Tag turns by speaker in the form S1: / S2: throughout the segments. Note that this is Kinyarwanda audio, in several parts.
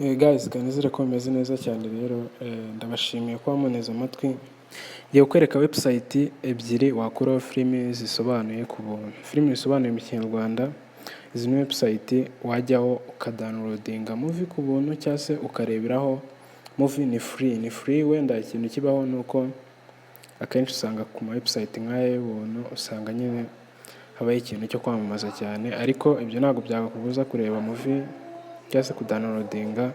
S1: Guys, kanizere ko mumeze neza cyane rero ndabashimiye ko muneze amatwi. Ngiye kukwereka website ebyiri wakuraho filimi zisobanuye ku buntu. Filimi zisobanuye mu Kinyarwanda, izi ni website wajyaho ukadownloadinga movie ku buntu cyangwa se ukareberaho movie ni free. Wenda ikintu kibaho ni uko akenshi usanga ku ma website nk'aya y'ubuntu usanga nyine habaho ikintu cyo kwamamaza cyane, ariko ibyo ntabwo byakakubuza kureba movie cyangwa se kudownloadinga.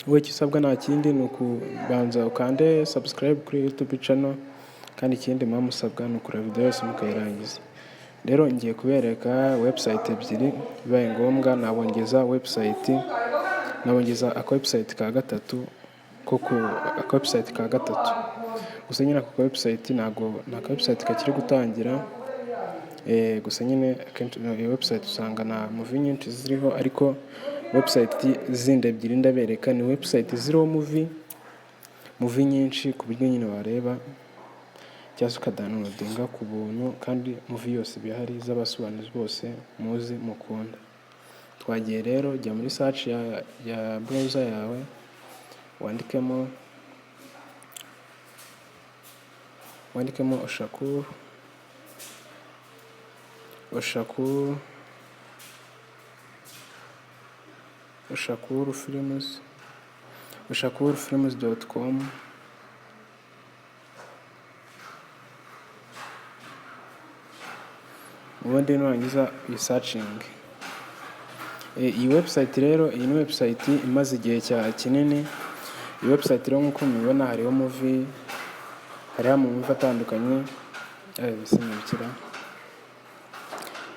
S1: Wowe icyo usabwa nta kindi ni ukubanza ukande subscribe kuri YouTube channel, kandi ikindi muba musabwa ni ukureba video yose mukayirangiza. Rero ngiye kubereka website ebyiri, bibaye ngombwa nabongeza website ka gatatu gusa nyine ako website ntabwo ni aka website kakiri gutangira. Gusa nyine akenshi iyo website usanga nta movie nyinshi ziriho, ariko website zindi ebyiri ndabereka ni website ziriho movie nyinshi ku buryo nyine wareba cyangwa se ukadownloadinga ku buntu, kandi movie yose bihari z'abasobanuzi bose muzi mukunda. Twagiye rero, jya muri search ya browser yawe wandikemo oshakurfilms.com. ubundi nurangiza searching. Iyi website rero, iyi ni website imaze igihe kinini. Iyi website rero nk'uko mubibona hariho movie atandukanye. Bisimukira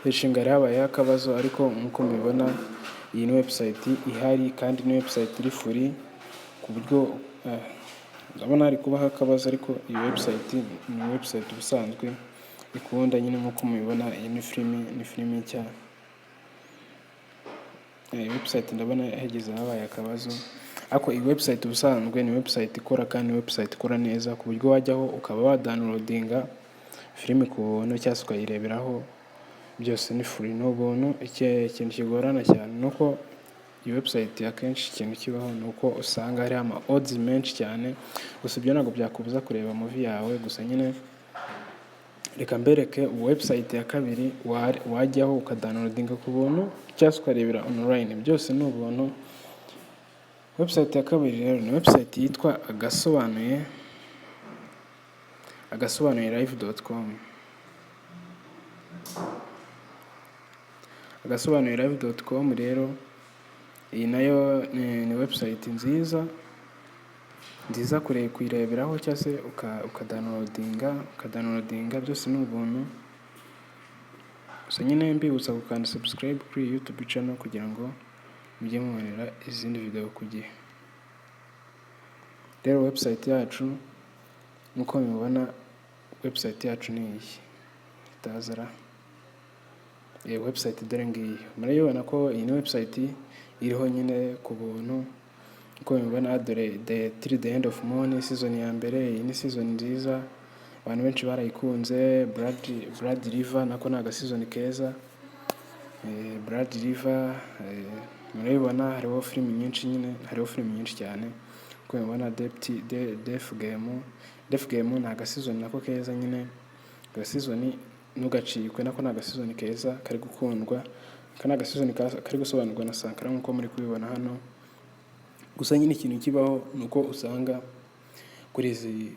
S1: inshinga habayeho akabazo, ariko nk'uko mubibona iyi ni website ihari kandi ni website iri free, ku buryo ndabona hari kubaho akabazo, ariko iyi website ni website ubusanzwe ikunda nyine. nk'uko mubibona iyi ni filimi nshya. Iyi website ndabona hageze habaye akabazo, ariko iyi website ubusanzwe ni website ikora, kandi ni website ikora neza, ku buryo wajyaho ukaba wadownloadinga filimi ku buntu cyangwa se ukayireberaho. Byose ni free, ni ubuntu. Ikintu kigorana cyane ni uko iyi website akenshi ikintu kibaho ni uko usanga hariho ama odds menshi cyane. Gusa ibyo ntabwo byakubuza kureba movie yawe. Gusa nyine reka mbereke website ya kabiri wajyaho ukadownloadinga ku buntu cyangwa se ukarebera online. Byose ni ubuntu. Website ya kabiri rero ni website yitwa agasobanuyelive.com. agasobanuyelive.com rero iyi nayo ni website nziza kuyireberaho cyangwa se ukadownloadinga. Byose ni ubuntu. Gusa nyine mbibutsa gukanda subscribe kuri YouTube channel kugira ngo mujye mubonera izindi video ku gihe. Rero website yacu nk'uko mubibona, website yacu ni iyi itazara. Website dore ngiyi murabibona ko iyi ni website iriho nyine ku buntu. Uko mubibona dore till the end of Moon season ya mbere. Iyi ni season nziza, abantu benshi barayikunze. Blood River nako ni season keza. Blood River murabibona hariho filimi nyinshi cyane. Uko mubibona Death Game ni season nako keza nyine. Season ntugacikwe, nako ni season keza kari gukundwa. Aka ni season kari gusobanurwa na Sankara nk'uko muri kubibona hano. Gusa nyine ikintu kibaho ni uko usanga kuri izi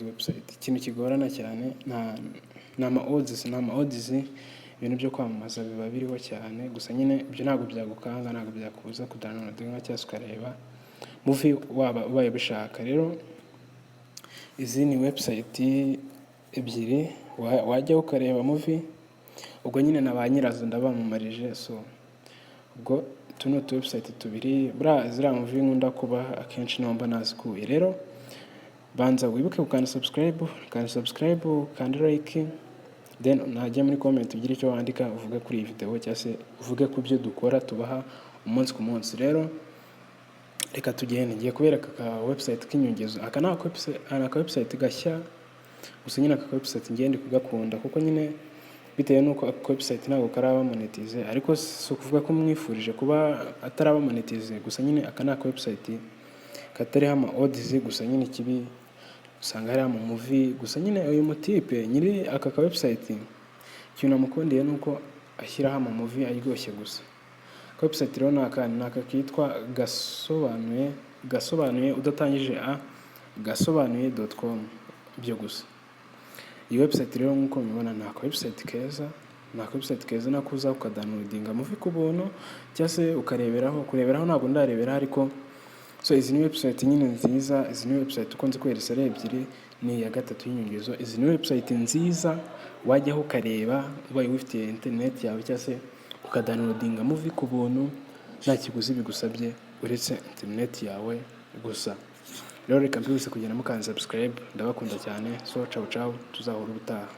S1: website ikintu kigorana cyane ni ama odds. Ibintu byo kwamamaza biba biriho cyane. Gusa nyine ibyo ntabwo byagukanga, ntabwo byakubuza kudownloadinga cyangwa se ukareba movie ubaye bishaka. Rero izi ni website ebyiri wajyaho ukareba movie. Ubwo nyine na ba nyirazo ndabamamaririje. So ubwo tuno website tubiri ziriya movie nkunda kuba akenshi nomba nazikuye. Rero banza wibuke gukanda subscribe, kandi like, then najya muri comment ugire icyo wandika uvuge kuri iyi video cyangwa se uvuge ku byo dukora tubaha umunsi ku munsi. Rero reka tugende, ngiye kubereka ka website k'inyongezo. Aka ni website gashya, gusa nyine aka website ngende kugakunda kuko nyine bitewe n'uko ako website ntabwo karaba monetize, ariko si ukuvuga ko mwifurije kuba ataraba monetize, gusa nyine aka ni aka website katariho ama odds, gusa nyine ikibi usanga hariho ama movie, gusa nyine uyu mutipe nyiri aka ka website ikintu namukundiye ni uko ashyiraho ama movie aryoshye gusa. Aka website rero ni aka kitwa gasobanuye udatangije gasobanuye.com, ibyo gusa. Iyi website rero nk'uko mubibona ni aka website keza nako uza ukadownloadinga movie ku buntu, cyangwa se kureberaho ntabwo ndareberaho, ariko so izi ni website nyine nziza. Izi ni website ukunze kweresa ari ebyiri, ni iya gatatu y'inyongezo. Izi ni website nziza wajyaho ukareba ubaye ufitiye internet yawe, cyangwa se ukadownloadinga movie ku buntu nta kiguzi bigusabye uretse internet yawe gusa. Rero reka mbibutse kugenda mukanda subscribe, ndabakunda cyane. So ciao tuzahura ubutaha.